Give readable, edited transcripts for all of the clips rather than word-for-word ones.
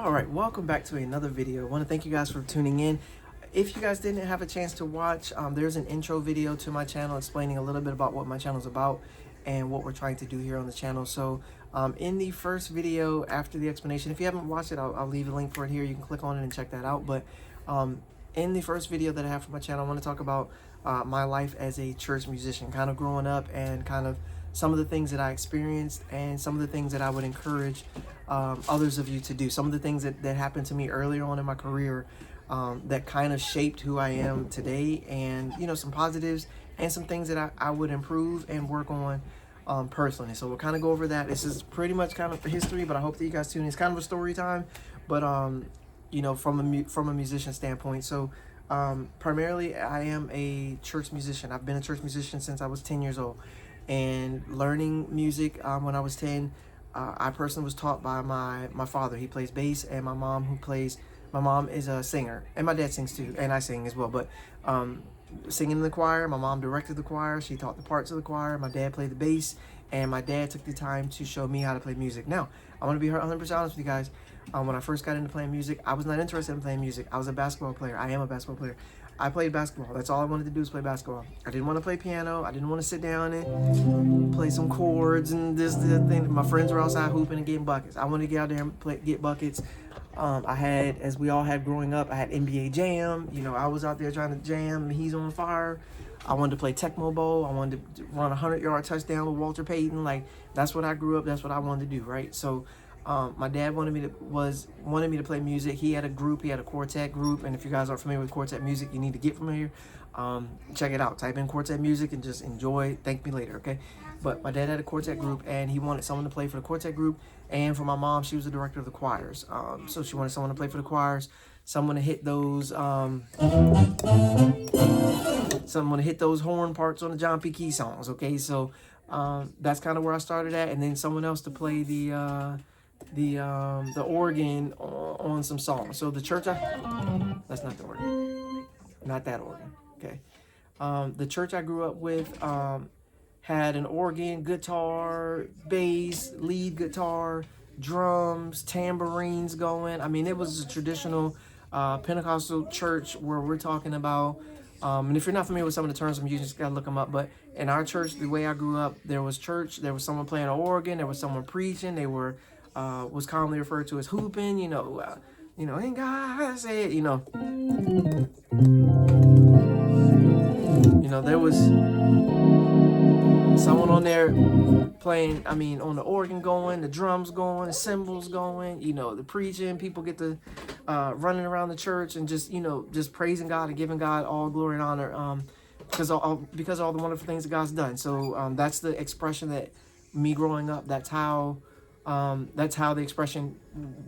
All right, welcome back to another video. I want to thank you guys for tuning in. If you guys didn't have a chance to watch, there's an intro video to my channel explaining a little bit about what my channel is about and what we're trying to do here on the channel. So in the first video after the explanation, if you haven't watched it, I'll leave a link for it here. You can click on it and check that out. But in the first video that I have for my channel, I want to talk about my life as a church musician, kind of growing up and kind of some of the things that I experienced and some of the things that I would encourage others of you to do. Some of the things that happened to me earlier on in my career that kind of shaped who I am today, and some positives and some things that I would improve and work on personally. So we'll kind of go over that. This is pretty much kind of history, but I hope that you guys tune in. It's kind of a story time, but from a musician standpoint. So primarily I am a church musician. I've been a church musician since I was 10 years old. And learning music when I was 10, I personally was taught by my father. He plays bass, and my mom is a singer, and my dad sings too, and I sing as well. But singing in the choir, my mom directed the choir. She taught the parts of the choir. My dad played the bass, and my dad took the time to show me how to play music. Now, I want to be 100% honest with you guys. When I first got into playing music, I was not interested in playing music. I was a basketball player. I am a basketball player. I played basketball. That's all I wanted to do was play basketball. I didn't want to play piano. I didn't want to sit down and play some chords and this thing. My friends were outside hooping and getting buckets. I wanted to get out there and get buckets. I had, as we all had growing up, I had NBA Jam. I was out there trying to jam. He's on fire. I wanted to play Tecmo Bowl. I wanted to run a 100-yard touchdown with Walter Payton. Like, that's what I grew up. That's what I wanted to do, right? So my dad wanted me to play music. He had a group. He had a quartet group. And if you guys aren't familiar with quartet music, you need to get familiar. Check it out. Type in quartet music and just enjoy. Thank me later, okay? But my dad had a quartet group, and he wanted someone to play for the quartet group. And for my mom, she was the director of the choirs. So she wanted someone to play for the choirs, someone to hit those horn parts on the John P. Key songs, okay? So that's kind of where I started at, and then someone else to play the organ on some songs. So the church that's not the organ, not that organ, okay? The church I grew up with had an organ, guitar, bass, lead guitar, drums, tambourines going. I mean, it was a traditional Pentecostal church where we're talking about, and if you're not familiar with some of the terms, you just gotta look them up. But in our church, the way I grew up, there was church, there was someone playing an organ, there was someone preaching, they were was commonly referred to as hooping, and God said, there was someone on there playing, on the organ going, the drums going, the cymbals going, the preaching, people get to running around the church and just praising God and giving God all glory and honor because of all the wonderful things that God's done. So that's the expression that me growing up, that's how the expression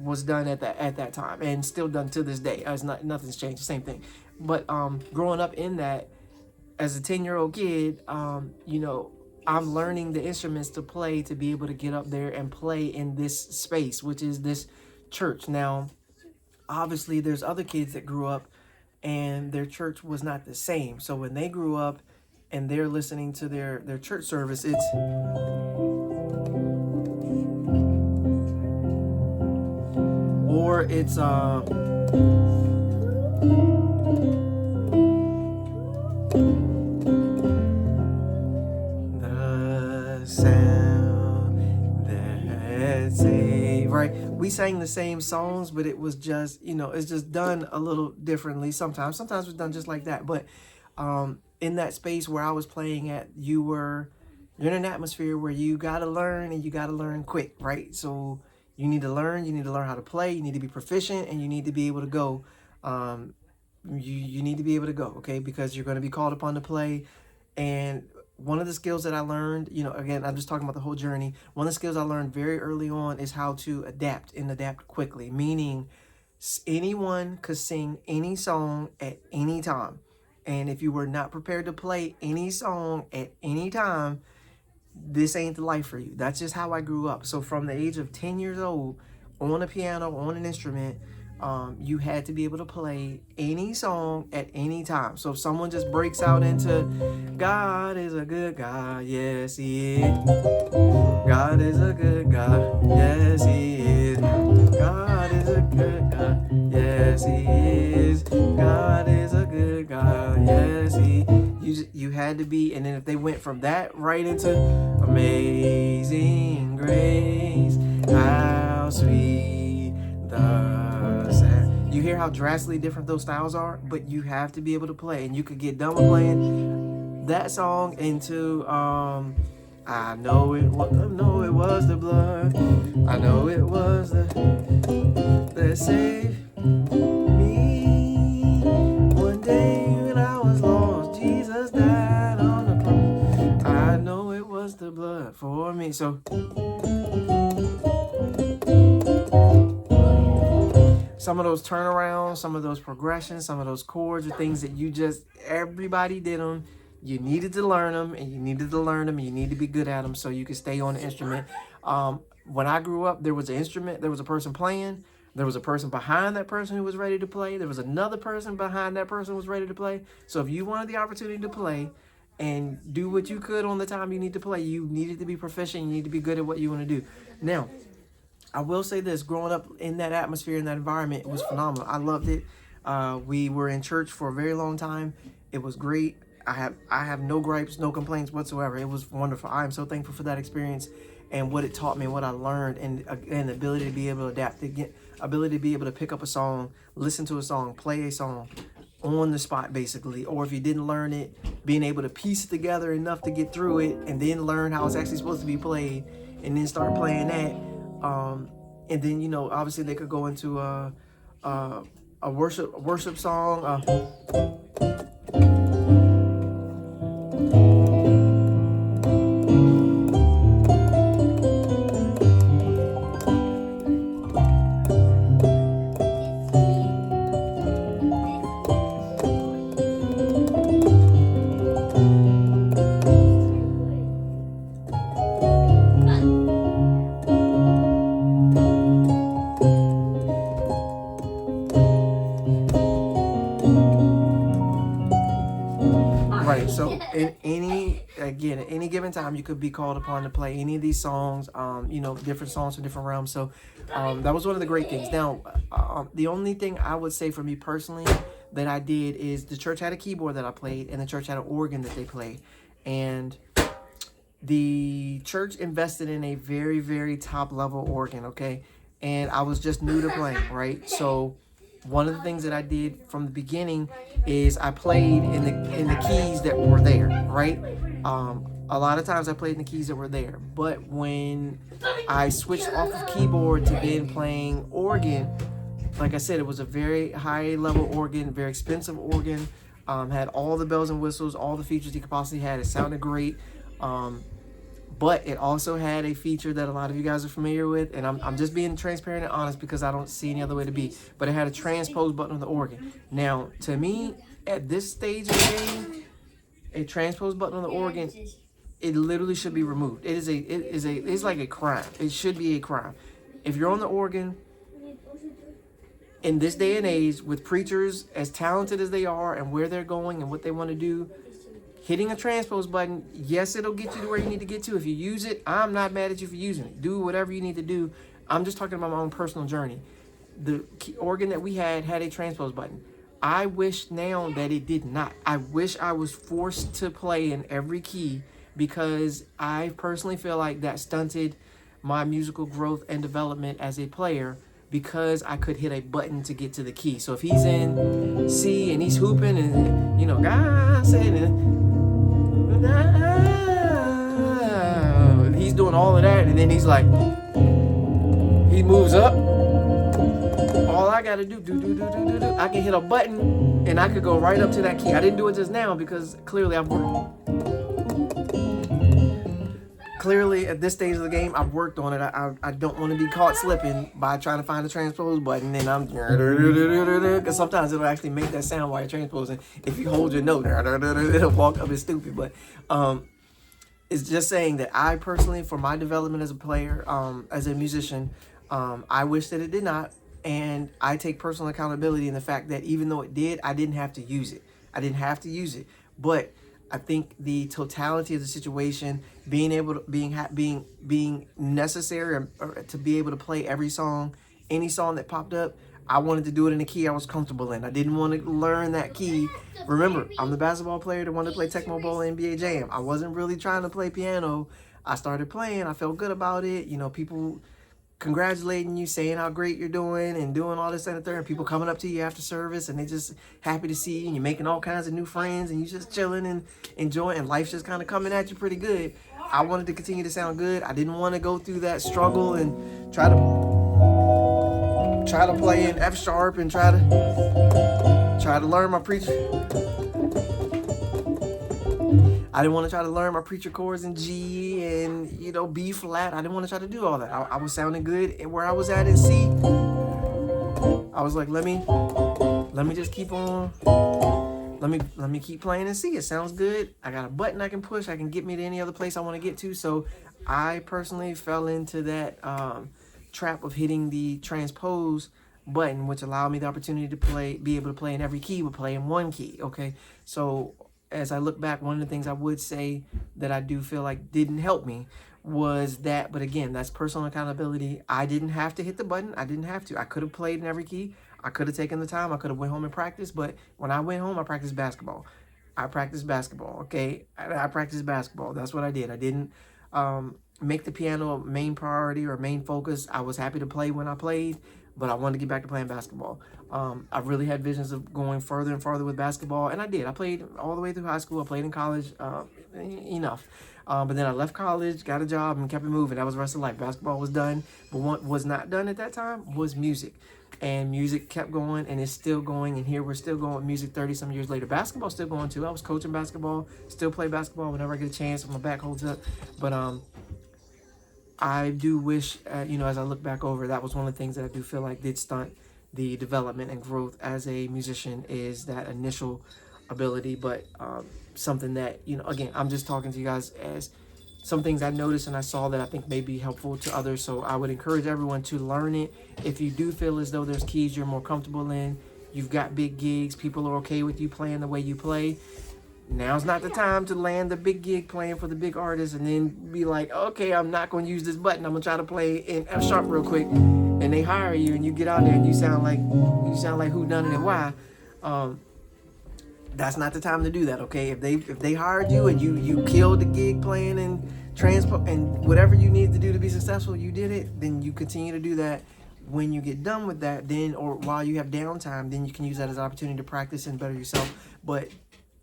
was done at that time, and still done to this day. Nothing's changed, the same thing. But growing up in that as a 10-year-old kid, I'm learning the instruments to play, to be able to get up there and play in this space, which is this church. Now, obviously, there's other kids that grew up and their church was not the same. So when they grew up and they're listening to their church service, it's the sound that saved, right? We sang the same songs, but it was just, it's just done a little differently sometimes. Sometimes it's done just like that. But in that space where I was playing at, you're in an atmosphere where you got to learn, and you got to learn quick, right? So you need to learn how to play, you need to be proficient, and you need to be able to go. You need to be able to go, okay? Because you're going to be called upon to play. And one of the skills that I learned, again, I'm just talking about the whole journey. One of the skills I learned very early on is how to adapt quickly, meaning anyone could sing any song at any time. And if you were not prepared to play any song at any time, this ain't the life for you. That's just how I grew up. So from the age of 10 years old, on a piano, on an instrument, you had to be able to play any song at any time. So if someone just breaks out into God is a good God, yes he is. God is a good God, yes he is. God is a good God. Yes, He is. God is a good God. Yes, He. You had to be, and then if they went from that right into Amazing Grace, how sweet the sound. You hear how drastically different those styles are, but you have to be able to play, and you could get done with playing that song into I know it was the blood. I know it was the that saved me. One day when I was lost, Jesus died on the cross. I know it was the blood for me. So some of those turnarounds, some of those progressions, some of those chords are things that everybody did them. You needed to learn them, and you needed to learn them, and you need to be good at them so you can stay on the instrument. When I grew up, there was an instrument, there was a person playing, there was a person behind that person who was ready to play, there was another person behind that person who was ready to play. So if you wanted the opportunity to play and do what you could on the time you need to play, you needed to be proficient, you need to be good at what you want to do. Now, I will say this, growing up in that atmosphere, in that environment, it was phenomenal. I loved it. We were in church for a very long time. It was great. I have no gripes, no complaints whatsoever. It was wonderful. I am so thankful for that experience and what it taught me and what I learned, and the ability to be able to adapt, ability to be able to pick up a song, listen to a song, play a song on the spot basically. Or if you didn't learn it, being able to piece it together enough to get through it and then learn how it's actually supposed to be played and then start playing that. And then, you know, obviously they could go into a worship song. Right. So at any given time, you could be called upon to play any of these songs. You know, different songs from different realms. So that was one of the great things. Now, the only thing I would say for me personally that I did is the church had a keyboard that I played, and the church had an organ that they played, and the church invested in a very, very top level organ. Okay, and I was just new to playing. Right. So one of the things that I did from the beginning is I played in the keys that were there, right? A lot of times I played in the keys that were there, but when I switched off of keyboard to then playing organ, like I said, it was a very high level organ, very expensive organ, had all the bells and whistles, all the features you could possibly have. It sounded great. But it also had a feature that a lot of you guys are familiar with, and I'm just being transparent and honest because I don't see any other way to be. But it had a transpose button on the organ. Now, to me, at this stage of the game, a transpose button on the organ, it literally should be removed. It's like a crime. It should be a crime. If you're on the organ, in this day and age, with preachers as talented as they are and where they're going and what they want to do, hitting a transpose button, yes, it'll get you to where you need to get to. If you use it, I'm not mad at you for using it. Do whatever you need to do. I'm just talking about my own personal journey. The organ that we had a transpose button. I wish now that it did not. I wish I was forced to play in every key, because I personally feel like that stunted my musical growth and development as a player, because I could hit a button to get to the key. So if he's in C and he's hooping and, you know, God said, he's doing all of that, and then he's like, he moves up. All I gotta do, I can hit a button and I could go right up to that key. I didn't do it just now because clearly Clearly, at this stage of the game, I've worked on it. I don't want to be caught slipping by trying to find the transpose button, and I'm because sometimes it'll actually make that sound while you're transposing. If you hold your note, it'll walk up. It's stupid, but it's just saying that I personally, for my development as a player, as a musician, I wish that it did not, and I take personal accountability in the fact that even though it did, I didn't have to use it. But I think the totality of the situation, being able to being necessary to be able to play every song any song that popped up, I wanted to do it in a key I was comfortable in. I didn't want to learn that key. Remember, I'm the basketball player that wanted to play Tecmo Bowl NBA Jam. I wasn't really trying to play piano. I started playing. I felt good about it. You know, people congratulating you, saying how great you're doing and doing all this and the third. People coming up to you after service and they just happy to see you and you're making all kinds of new friends and you just chilling and enjoying, and life's just kind of coming at you pretty good. I wanted to continue to sound good. I didn't want to go through that struggle and try to play in F sharp and try to learn my preacher. I didn't want to try to learn my preacher chords in G and, you know, B flat. I didn't want to try to do all that. I was sounding good, and where I was at in C, I was like, let me just keep on. Let me keep playing and see. It sounds good. I got a button I can push. I can get me to any other place I want to get to. So I personally fell into that trap of hitting the transpose button, which allowed me the opportunity to be able to play in every key, but play in one key. Okay, so as I look back, one of the things I would say that I do feel like didn't help me was that, but again, that's personal accountability. I didn't have to hit the button. I didn't have to. I could have played in every key. I could have taken the time. I could have went home and practiced, but when I went home, I practiced basketball. Okay? I practiced basketball. That's what I did. I didn't make the piano a main priority or main focus. I was happy to play when I played, but I wanted to get back to playing basketball. I really had visions of going further and farther with basketball, and I did. I played all the way through high school. I played in college, enough. But then I left college, got a job, and kept it moving. That was the rest of life. Basketball was done, but what was not done at that time was music. And music kept going, and it's still going, and here we're still going with music 30-some years later. Basketball's still going, too. I was coaching basketball, still play basketball whenever I get a chance, if my back holds up. But I do wish, you know, as I look back over, that was one of the things that I do feel like did stunt the development and growth as a musician, is that initial ability. But something that, you know, again, I'm just talking to you guys as some things I noticed and I saw that I think may be helpful to others. So I would encourage everyone to learn it. If you do feel as though there's keys you're more comfortable in, you've got big gigs, people are okay with you playing the way you play, now's not the time to land the big gig playing for the big artist and then be like, okay, I'm not going to use this button. I'm going to try to play in F sharp real quick. And they hire you and you get out there and you sound like who done it and why. That's not the time to do that, okay? If they hired you and you killed the gig playing and transport and whatever you need to do to be successful, you did it, then you continue to do that. When you get done with that, then, or while you have downtime, then you can use that as an opportunity to practice and better yourself. But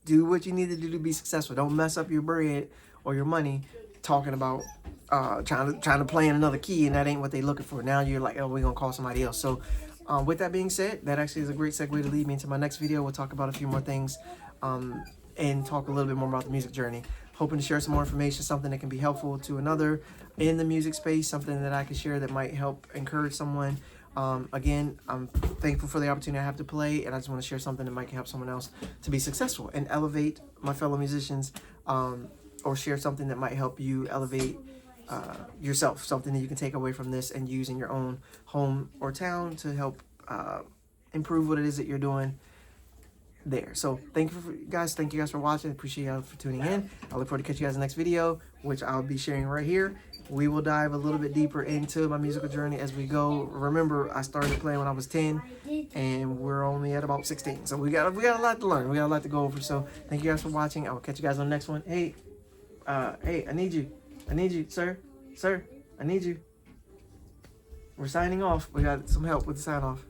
do what you need to do to be successful. Don't mess up your bread or your money talking about trying to play in another key, and that ain't what they looking for. Now you're like, oh, we're gonna call somebody else. So with that being said, that actually is a great segue to lead me into my next video. We'll talk about a few more things and talk a little bit more about the music journey. Hoping to share some more information, something that can be helpful to another in the music space, something that I can share that might help encourage someone. Again, I'm thankful for the opportunity I have to play, and I just want to share something that might help someone else to be successful and elevate my fellow musicians, or share something that might help you elevate yourself, something that you can take away from this and use in your own home or town to help improve what it is that you're doing there. So thank you guys for watching. Appreciate you for tuning in. I look forward to catching you guys in the next video, which I'll be sharing right here. We will dive a little bit deeper into my musical journey as we go. Remember, I started playing when I was 10, and we're only at about 16. So we got a lot to learn. We got a lot to go over. So thank you guys for watching. I will catch you guys on the next one. Hey, I need you, sir, I need you. We're signing off. We got some help with the sign off.